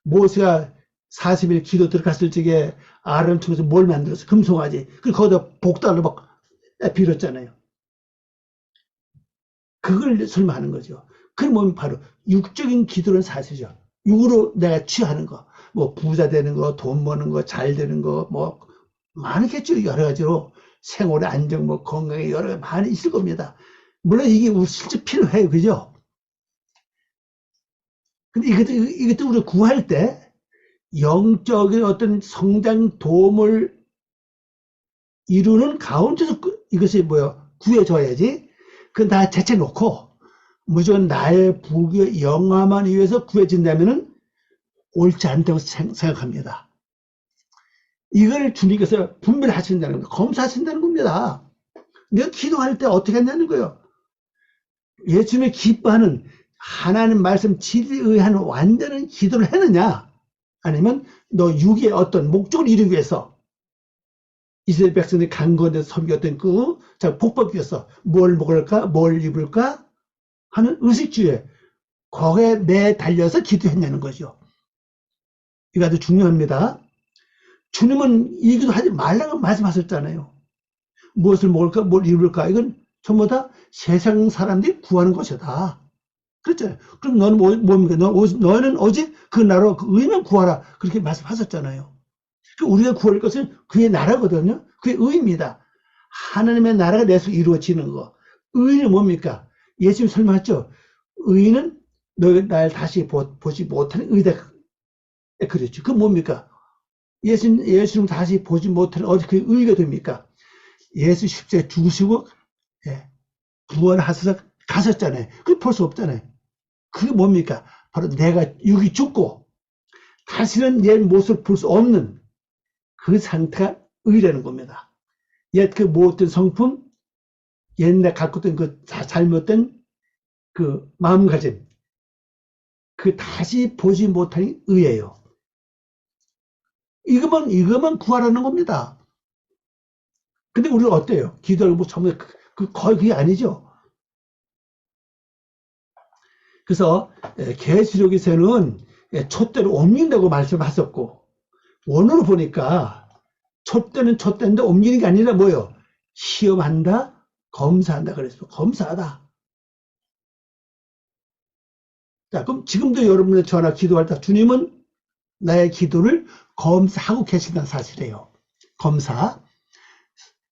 모세가 40일 기도 들어갔을 적에 아론 통해서 뭘 만들었어? 금송아지. 그리고 거기다 복달로 막 빌었잖아요. 그걸 설명하는 거죠. 그게 뭐면 바로 육적인 기도는 사실이죠. 육으로 내가 취하는 거. 뭐 부자 되는 거, 돈 버는 거, 잘 되는 거, 뭐 많겠죠. 여러 가지로 생활의 안정, 뭐 건강에 여러 가지 많이 있을 겁니다. 물론 이게 실제 필요해요. 그죠? 근데 이것도 우리가 구할 때 영적인 어떤 성장 도움을 이루는 가운데서 이것이 뭐야 구해줘야지. 그건 다 제쳐놓고 무조건 나의 부귀의 영화만 위해서 구해진다면은 옳지 않다고 생각합니다. 이걸 주님께서 분별하신다는 겁니다. 검사하신다는 겁니다. 내가 기도할 때 어떻게 했냐는 거예요. 예수님이 기뻐하는 하나님 말씀 진리에 의한 완전한 기도를 했느냐, 아니면 너 육의 어떤 목적을 이루기 위해서 이스라엘 백성들이 강건해서 섬겼던 그 복받기 위해서 뭘 먹을까, 뭘 입을까 하는 의식주의에 거기에 매달려서 기도했냐는 거죠. 이거 아주 중요합니다. 주님은 이 기도 하지 말라고 말씀하셨잖아요. 무엇을 먹을까, 뭘 입을까, 이건 전부 다 세상 사람들이 구하는 것이다. 그랬잖아요. 그럼 너는 뭡니까? 너는 오직 그 나라, 그 의만 구하라. 그렇게 말씀하셨잖아요. 우리가 구할 것은 그의 나라거든요. 그의 의입니다. 하나님의 나라가 내 속에 이루어지는 거. 의는 뭡니까? 예수님 설명했죠. 의는 너희 날 다시 보지 못하는 의다. 그랬죠. 그 뭡니까? 예수님 다시 보지 못하는 어디 그 의가 됩니까? 예수 십자가에 죽으시고 부활하셔서 가셨잖아요. 그게 볼 수 없잖아요. 그게 뭡니까? 바로 내가 육이 죽고 다시는 내 모습을 볼 수 없는 그 상태가 의라는 겁니다. 옛 그 모든 성품, 옛날 갖고 있던 그 잘못된 그 마음가짐, 그 다시 보지 못하는 의예요. 이것만 구하라는 겁니다. 근데 우리가 어때요? 기도하고 뭐 전부 거의 그게 아니죠. 그래서 계시록에서는 촛대를 옮긴다고 말씀하셨고, 원어로 보니까 촛대는 촛대인데 옮기는 게 아니라 뭐예요? 시험한다, 검사한다 그랬어. 검사하다. 자, 그럼 지금도 여러분들 전화 기도할 때 주님은 나의 기도를 검사하고 계신다는 사실이에요. 검사.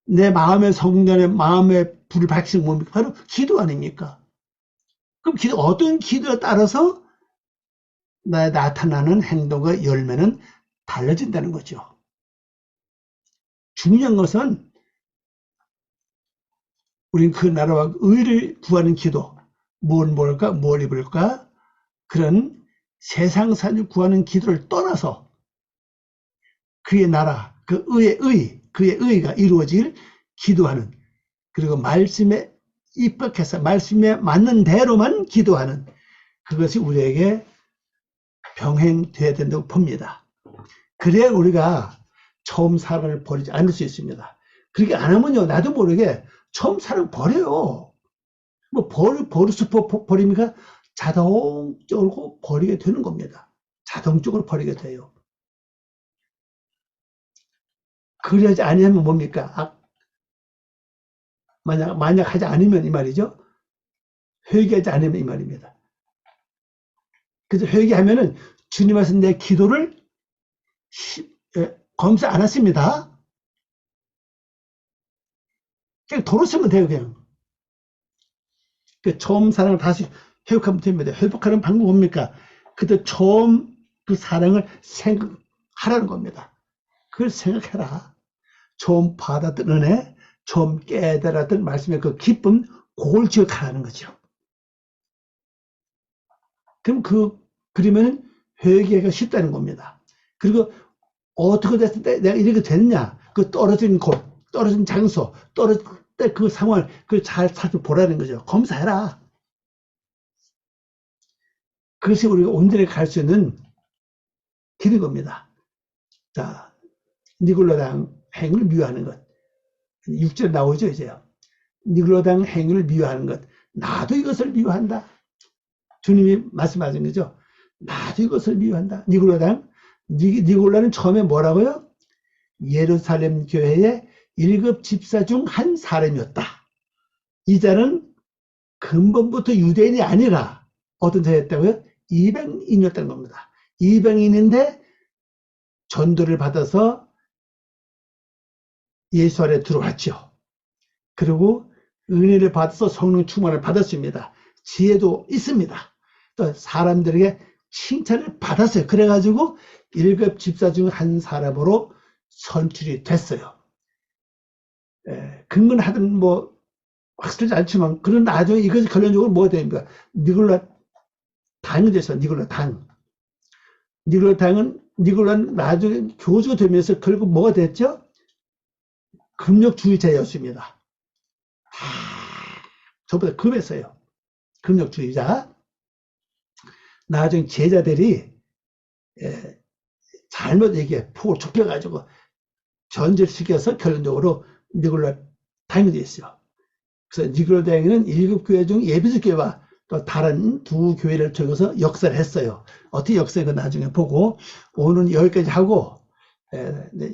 내 마음의 성전에 마음의 불을 밝히는 뭡니까? 바로 기도 아닙니까? 그럼 어떤 기도에 따라서 나에 나타나는 행동과 열매는 달라진다는 거죠. 중요한 것은 우린 그 나라와 의를 구하는 기도, 뭘 먹을까, 뭘 입을까, 그런 세상 사를 구하는 기도를 떠나서 그의 나라, 그의 의가 이루어질 기도하는, 그리고 말씀에 입각해서 말씀에 맞는 대로만 기도하는, 그것이 우리에게 병행돼야 된다고 봅니다. 그래야 우리가 처음 사랑을 버리지 않을 수 있습니다. 그렇게 안 하면요, 나도 모르게 처음 사랑 버려요. 뭐 버릇을 버립니까? 자동적으로 버리게 되는 겁니다. 자동적으로 버리게 돼요. 그러지 아니하면 뭡니까? 만약 하지 않으면 이 말이죠. 회개하지 않으면 이 말입니다. 그래서 회개하면은 주님 앞에서 내 기도를 검사 안 했습니다. 그냥 도로 쓰면 돼요, 그냥. 그 처음 사랑을 다시 회복하면 됩니다. 회복하는 방법은 뭡니까? 그때 처음 그 사랑을 생각하라는 겁니다. 그걸 생각해라. 처음 받았던 은혜, 처음 깨달았던 말씀의 그 기쁨, 그걸 기억하라는 거죠. 그러면 회개가 쉽다는 겁니다. 그리고 어떻게 됐을 때 내가 이렇게 됐냐? 그 떨어진 곳, 떨어진 장소, 떨어질 때 그 상황을 잘 살펴보라는 거죠. 검사해라. 그것이 우리가 온전히 갈 수 있는 길인 겁니다. 자, 니골라당 행위를 미워하는 것. 6절 나오죠, 이제요. 니골라당 행위를 미워하는 것. 나도 이것을 미워한다. 주님이 말씀하신 거죠. 나도 이것을 미워한다. 니골라는 처음에 뭐라고요? 예루살렘 교회의 1급 집사 중 한 사람이었다. 이 자는 근본부터 유대인이 아니라 어떤 자였다고요? 이방인이었다는 겁니다. 이방인인데 전도를 받아서 예수 안에 들어왔죠. 그리고 은혜를 받아서 성령 충만을 받았습니다. 지혜도 있습니다. 또 사람들에게 칭찬을 받았어요. 그래가지고 1급 집사 중 한 사람으로 선출이 됐어요. 근거는 하든 뭐 확실하지 않지만 그런 나중에 이것이 결론적으로 뭐가 됩니까? 니골라 당이 돼서 니골라 당. 니골라 당은 니골라는 나중에 교주가 되면서 결국 뭐가 됐죠? 금욕주의자였습니다. 저보다 급했어요. 금욕주의자. 나중에 제자들이 잘못 얘기해 폭을 좁혀가지고 변절시켜서 결론적으로 니골라 당이 됐어요. 그래서 니골라 당에는 1급 교회 중 예비수 교회와 또 다른 두 교회를 적어서 역사를 했어요. 어떻게 역사가 나중에 보고 오늘 여기까지 하고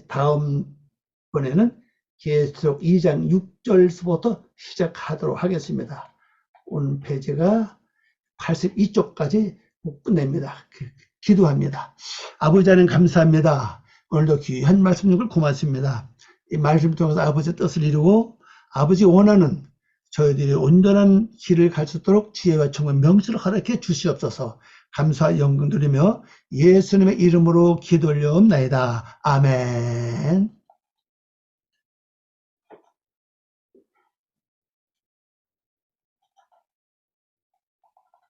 다음번에는 계속 2장 6절부터 시작하도록 하겠습니다. 오늘 페이지가 82쪽까지 끝냅니다. 기도합니다. 아버지 하나님 감사합니다. 오늘도 귀한 말씀 주걸 고맙습니다. 이 말씀을 통해서 아버지의 뜻을 이루고 아버지 원하는 저희들이 온전한 길을 갈 수 있도록 지혜와 총명 명수를 허락해 주시옵소서. 감사와 영광 드리며 예수님의 이름으로 기도 올려옵나이다. 아멘.